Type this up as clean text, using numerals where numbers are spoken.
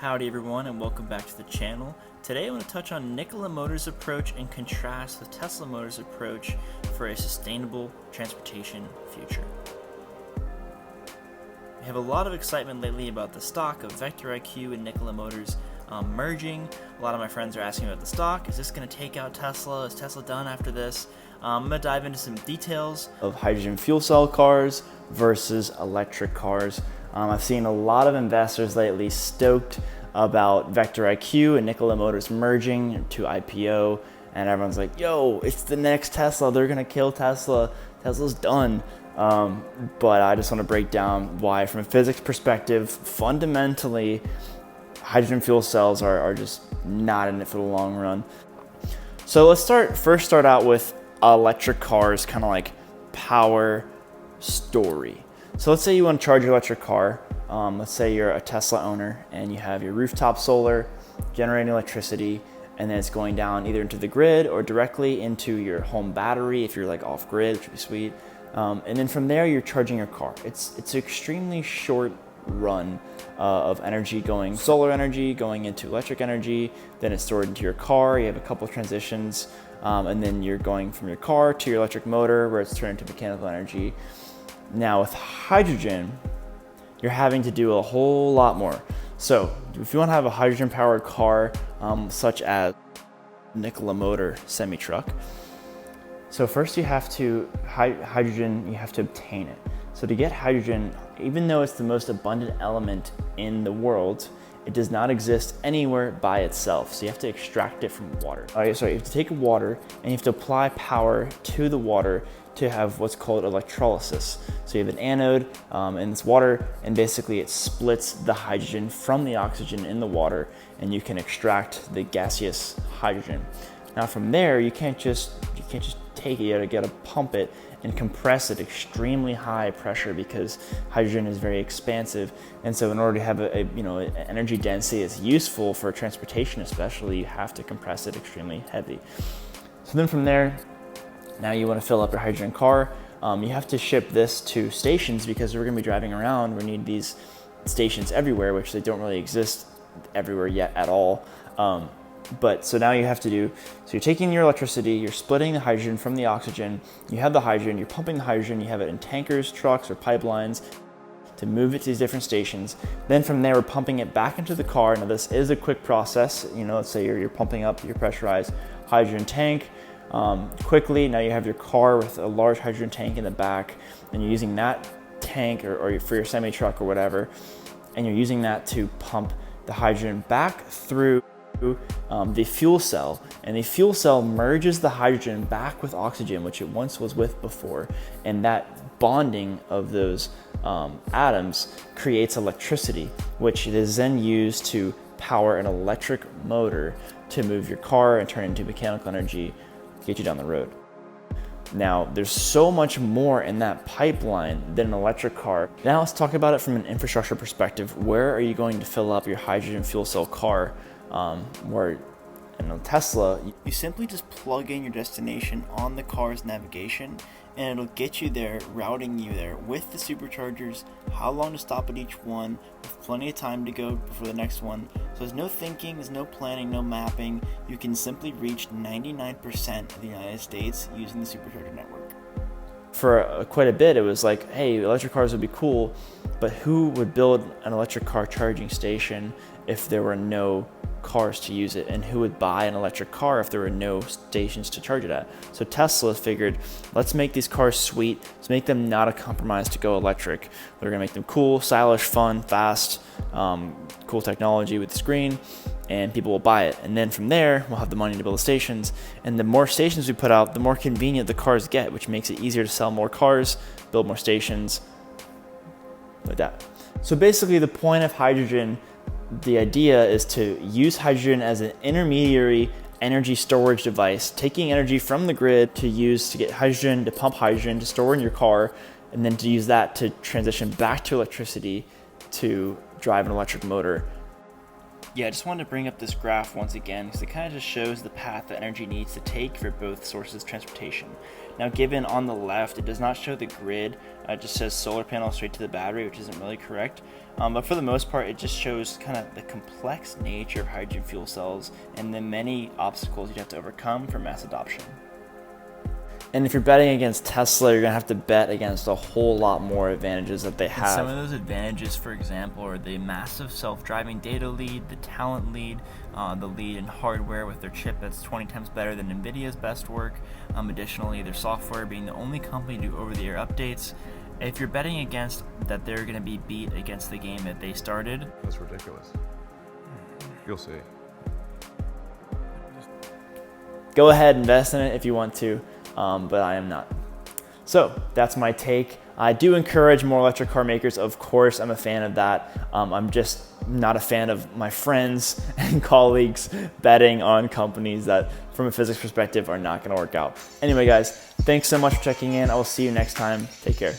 Howdy everyone and welcome back to the channel. Today I want to touch on Nikola Motors' approach and contrast with Tesla Motors' approach for a sustainable transportation future. We have a lot of excitement lately about the stock of Vtiq and Nikola Motors merging. A lot of my friends are asking about the stock. Is this going to take out Tesla? Is Tesla done after this? I'm going to dive into some details of hydrogen fuel cell cars versus electric cars. I've seen a lot of investors lately stoked about Vtiq and Nikola Motors merging to IPO, and everyone's like, yo, it's the next Tesla. They're gonna kill Tesla. Tesla's done. But I just want to break down why, from a physics perspective, fundamentally, hydrogen fuel cells are just not in it for the long run. So let's first start out with electric cars, kind of like power story. So let's say you want to charge your electric car. Let's say you're a Tesla owner and you have your rooftop solar generating electricity, and then it's going down either into the grid or directly into your home battery if you're like off grid, which would be sweet. And then from there you're charging your car. It's an extremely short run of energy going solar energy going into electric energy, then it's stored into your car. You have a couple of transitions, and then you're going from your car to your electric motor where it's turned into mechanical energy. Now with hydrogen, you're having to do a whole lot more. So if you want to have a hydrogen powered car, such as Nikola motor semi-truck, so first you have to, hydrogen, you have to obtain it. So to get hydrogen, even though it's the most abundant element in the world, it does not exist anywhere by itself. So you have to extract it from water. You have to take water and you have to apply power to the water to have what's called electrolysis. So you have an anode in this water, and basically it splits the hydrogen from the oxygen in the water, and you can extract the gaseous hydrogen. Now from there, you can't just take it. You gotta pump it and compress it extremely high pressure, because hydrogen is very expansive. And so in order to have an energy density that's useful for transportation especially, you have to compress it extremely heavy. So then from there, now you want to fill up your hydrogen car. You have to ship this to stations, because we're going to be driving around. We need these stations everywhere, which they don't really exist everywhere yet at all. But so now you have to so you're taking your electricity, you're splitting the hydrogen from the oxygen, you have the hydrogen, you're pumping the hydrogen, you have it in tankers, trucks, or pipelines to move it to these different stations. Then from there, we're pumping it back into the car. Now this is a quick process. Let's say you're pumping up your pressurized hydrogen tank quickly. Now you have your car with a large hydrogen tank in the back, and you're using that tank or for your semi-truck or whatever, and you're using that to pump the hydrogen back through the fuel cell, and the fuel cell merges the hydrogen back with oxygen, which it once was with before, and that bonding of those atoms creates electricity, which is then used to power an electric motor to move your car and turn it into mechanical energy, get you down the road. Now, there's so much more in that pipeline than an electric car. Now let's talk about it from an infrastructure perspective. Where are you going to fill up your hydrogen fuel cell car? Where in a Tesla, You simply just plug in your destination on the car's navigation, and it'll get you there, routing you there with the superchargers, how long to stop at each one, with plenty of time to go before the next one. So there's no thinking, there's no planning, no mapping. You can simply reach 99% of the United States using the supercharger network. for quite a bit, it was like, hey, electric cars would be cool, but who would build an electric car charging station if there were no cars to use it, and who would buy an electric car if there were no stations to charge it at? So Tesla figured, let's make these cars sweet, let's make them not a compromise to go electric. We're gonna make them cool, stylish, fun, fast, cool technology with the screen, and people will buy it. And then from there, we'll have the money to build the stations, and the more stations we put out, the more convenient the cars get, which makes it easier to sell more cars, build more stations, like that. So basically the point of hydrogen, the idea is to use hydrogen as an intermediary energy storage device, taking energy from the grid to get hydrogen, to pump hydrogen, to store in your car, and then to use that to transition back to electricity to drive an electric motor. Yeah, I just wanted to bring up this graph once again because it kind of just shows the path that energy needs to take for both sources of transportation. Now, given on the left, it does not show the grid. It just says solar panel straight to the battery, which isn't really correct. But for the most part, it just shows kind of the complex nature of hydrogen fuel cells and the many obstacles you'd have to overcome for mass adoption. And if you're betting against Tesla, you're gonna have to bet against a whole lot more advantages that they have. And some of those advantages, for example, are the massive self-driving data lead, the talent lead, the lead in hardware with their chip that's 20 times better than NVIDIA's best work. Additionally, their software being the only company to do over-the-air updates. If you're betting against that they're going to be beat against the game that they started, that's ridiculous. You'll see. Go ahead, invest in it if you want to, but I am not. So that's my take. I do encourage more electric car makers. Of course, I'm a fan of that. I'm just not a fan of my friends and colleagues betting on companies that, from a physics perspective, are not going to work out. Anyway, guys, thanks so much for checking in. I will see you next time. Take care.